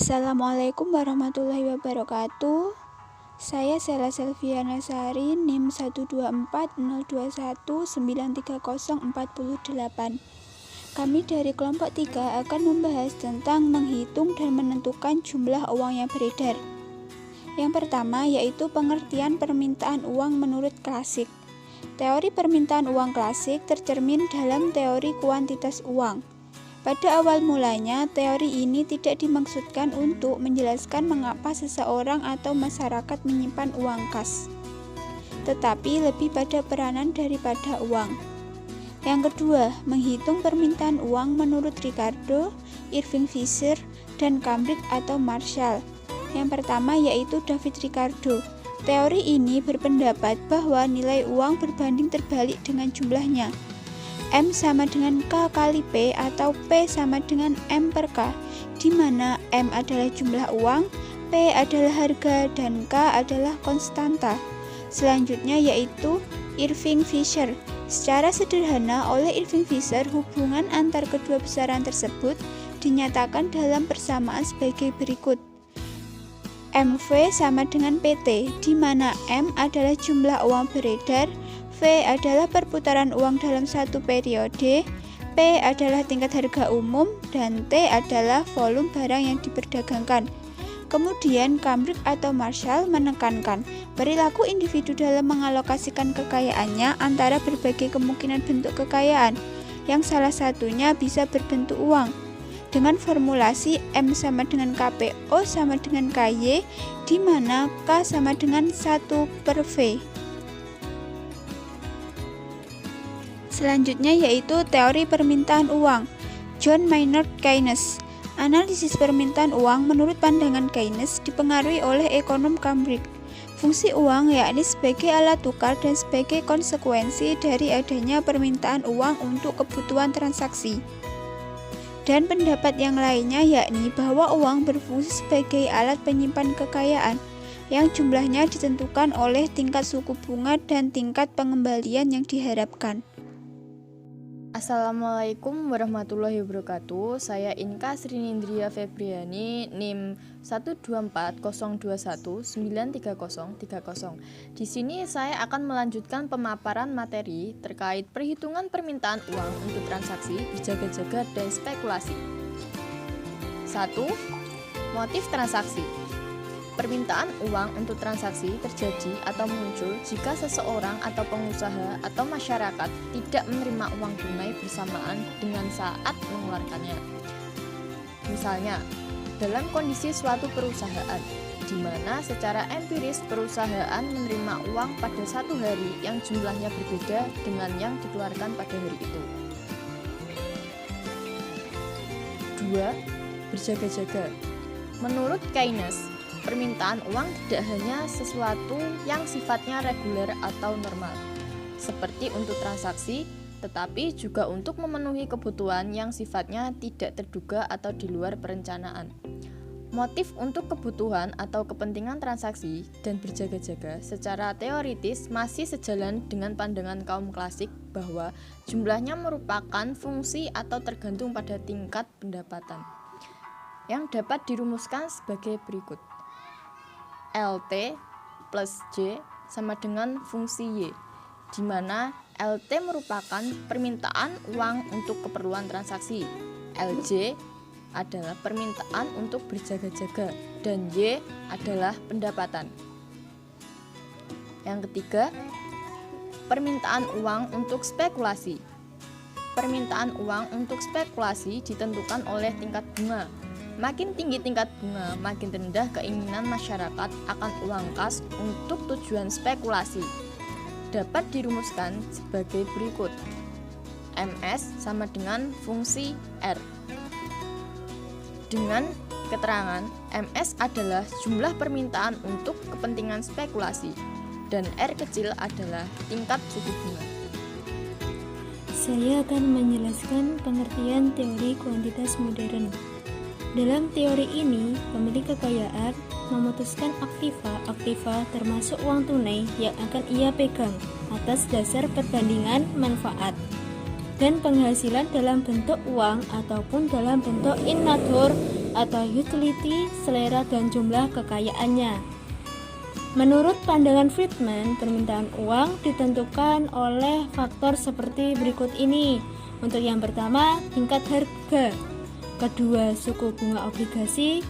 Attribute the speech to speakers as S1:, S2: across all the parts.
S1: Assalamualaikum warahmatullahi wabarakatuh. Saya Sela Selviana Sari, NIM 12402193048. Kami dari kelompok 3 akan membahas tentang menghitung dan menentukan jumlah uang yang beredar. Yang pertama yaitu pengertian permintaan uang menurut klasik. Teori permintaan uang klasik tercermin dalam teori kuantitas uang. Pada awal mulanya, teori ini tidak dimaksudkan untuk menjelaskan mengapa seseorang atau masyarakat menyimpan uang kas, tetapi lebih pada peranan daripada uang. Yang kedua, menghitung permintaan uang menurut Ricardo, Irving Fisher, dan Cambridge atau Marshall. Yang pertama yaitu David Ricardo. Teori ini berpendapat bahwa nilai uang berbanding terbalik dengan jumlahnya. M sama dengan K kali P atau P sama dengan M per K, di mana M adalah jumlah uang, P adalah harga, dan K adalah konstanta. Selanjutnya yaitu Irving Fisher. Secara sederhana oleh Irving Fisher, hubungan antar kedua besaran tersebut dinyatakan dalam persamaan sebagai berikut. MV sama dengan PT, di mana M adalah jumlah uang beredar, V adalah perputaran uang dalam satu periode, P adalah tingkat harga umum, dan T adalah volume barang yang diperdagangkan. Kemudian Cambridge atau Marshall menekankan perilaku individu dalam mengalokasikan kekayaannya antara berbagai kemungkinan bentuk kekayaan, yang salah satunya bisa berbentuk uang. Dengan formulasi M sama dengan KPO sama dengan KY, di mana K sama dengan 1 per V. Selanjutnya yaitu teori permintaan uang. John Maynard Keynes. Analisis permintaan uang menurut pandangan Keynes dipengaruhi oleh ekonom Cambridge. Fungsi uang yakni sebagai alat tukar dan sebagai konsekuensi dari adanya permintaan uang untuk kebutuhan transaksi. Dan pendapat yang lainnya yakni bahwa uang berfungsi sebagai alat penyimpan kekayaan yang jumlahnya ditentukan oleh tingkat suku bunga dan tingkat pengembalian yang diharapkan.
S2: Assalamualaikum warahmatullahi wabarakatuh. Saya Inka Srinindria Febriani, NIM 12402193030. Di sini saya akan melanjutkan pemaparan materi terkait perhitungan permintaan uang untuk transaksi, berjaga-jaga, dan spekulasi. 1. Motif transaksi. Permintaan uang untuk transaksi terjadi atau muncul jika seseorang atau pengusaha atau masyarakat tidak menerima uang tunai bersamaan dengan saat mengeluarkannya. Misalnya, dalam kondisi suatu perusahaan, di mana secara empiris perusahaan menerima uang pada satu hari yang jumlahnya berbeda dengan yang dikeluarkan pada hari itu. 2. Berjaga-jaga. Menurut Keynes, permintaan uang tidak hanya sesuatu yang sifatnya reguler atau normal, seperti untuk transaksi, tetapi juga untuk memenuhi kebutuhan yang sifatnya tidak terduga atau di luar perencanaan. Motif untuk kebutuhan atau kepentingan transaksi dan berjaga-jaga secara teoritis masih sejalan dengan pandangan kaum klasik bahwa jumlahnya merupakan fungsi atau tergantung pada tingkat pendapatan, yang dapat dirumuskan sebagai berikut. LT plus J sama dengan fungsi Y, di mana LT merupakan permintaan uang untuk keperluan transaksi, LJ adalah permintaan untuk berjaga-jaga, dan Y adalah pendapatan. Yang ketiga, permintaan uang untuk spekulasi. Permintaan uang untuk spekulasi ditentukan oleh tingkat bunga. Makin tinggi tingkat bunga, makin rendah keinginan masyarakat akan uang kas untuk tujuan spekulasi. Dapat dirumuskan sebagai berikut. MS sama dengan fungsi R. Dengan keterangan, MS adalah jumlah permintaan untuk kepentingan spekulasi, dan R kecil adalah tingkat suku bunga.
S3: Saya akan menjelaskan pengertian teori kuantitas modern. Dalam teori ini, pemilik kekayaan memutuskan aktiva termasuk uang tunai yang akan ia pegang atas dasar perbandingan manfaat dan penghasilan dalam bentuk uang ataupun dalam bentuk in natura atau utility, selera, dan jumlah kekayaannya. Menurut pandangan Friedman, permintaan uang ditentukan oleh faktor seperti berikut ini. Untuk yang pertama, tingkat harga. Kedua, suku bunga obligasi.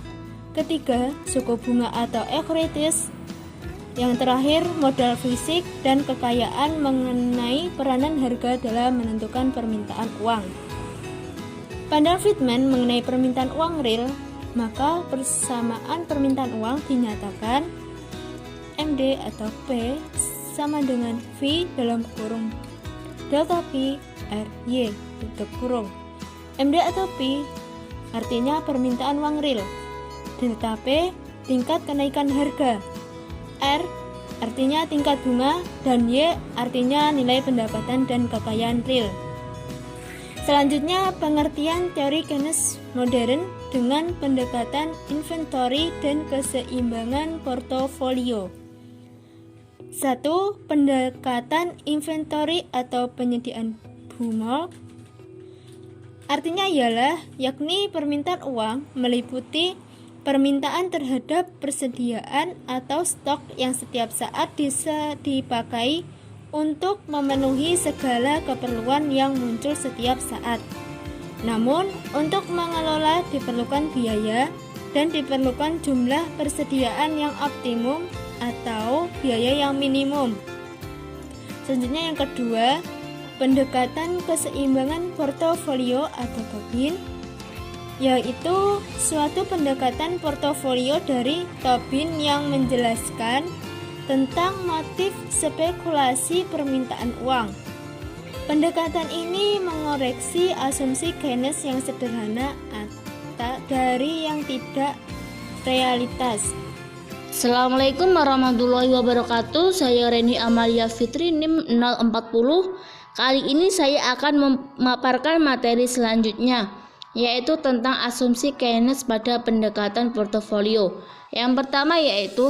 S3: Ketiga, suku bunga atau equities. Yang terakhir, modal fisik dan kekayaan mengenai peranan harga dalam menentukan permintaan uang. Pandangan Friedman mengenai permintaan uang real, maka persamaan permintaan uang dinyatakan MD atau P sama dengan V dalam kurung delta P R Y tutup kurung. MD atau P artinya permintaan uang real, delta P tingkat kenaikan harga, R artinya tingkat bunga, dan Y artinya nilai pendapatan dan kekayaan real. Selanjutnya, pengertian teori Keynes modern dengan pendekatan inventory dan keseimbangan portofolio. 1. Pendekatan inventory atau penyediaan Baumol. Artinya ialah yakni permintaan uang meliputi permintaan terhadap persediaan atau stok yang setiap saat bisa dipakai untuk memenuhi segala keperluan yang muncul setiap saat. Namun, untuk mengelola diperlukan biaya dan diperlukan jumlah persediaan yang optimum atau biaya yang minimum. Selanjutnya yang kedua, pendekatan keseimbangan portofolio atau Tobin, yaitu suatu pendekatan portofolio dari Tobin yang menjelaskan tentang motif spekulasi permintaan uang. Pendekatan ini mengoreksi asumsi Keynes yang sederhana dari yang tidak realitas.
S4: Assalamualaikum warahmatullahi wabarakatuh. Saya Reni Amalia Fitri, NIM 040. Kali ini saya akan memaparkan materi selanjutnya, yaitu tentang asumsi Keynes pada pendekatan portofolio. Yang pertama yaitu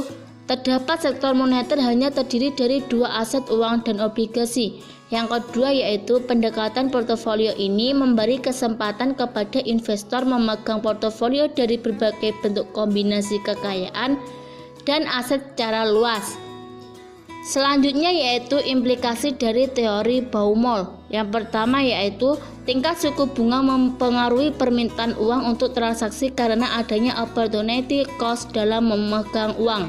S4: terdapat sektor moneter hanya terdiri dari dua aset uang dan obligasi. Yang kedua yaitu pendekatan portofolio ini memberi kesempatan kepada investor memegang portofolio dari berbagai bentuk kombinasi kekayaan dan aset secara luas. Selanjutnya yaitu implikasi dari teori Baumol. Yang pertama yaitu tingkat suku bunga mempengaruhi permintaan uang untuk transaksi karena adanya opportunity cost dalam memegang uang.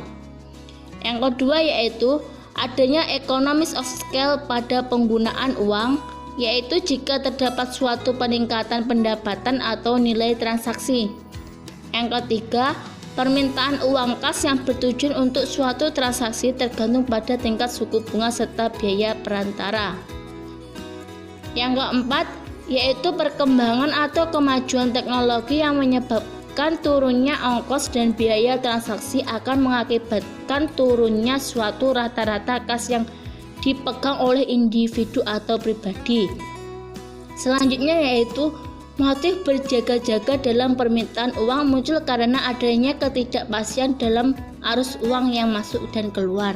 S4: Yang kedua yaitu adanya economies of scale pada penggunaan uang, yaitu jika terdapat suatu peningkatan pendapatan atau nilai transaksi. Yang ketiga, permintaan uang kas yang bertujuan untuk suatu transaksi tergantung pada tingkat suku bunga serta biaya perantara. Yang keempat, yaitu perkembangan atau kemajuan teknologi yang menyebabkan turunnya ongkos dan biaya transaksi akan mengakibatkan turunnya suatu rata-rata kas yang dipegang oleh individu atau pribadi. Selanjutnya yaitu motif berjaga-jaga dalam permintaan uang muncul karena adanya ketidakpastian dalam arus uang yang masuk dan keluar.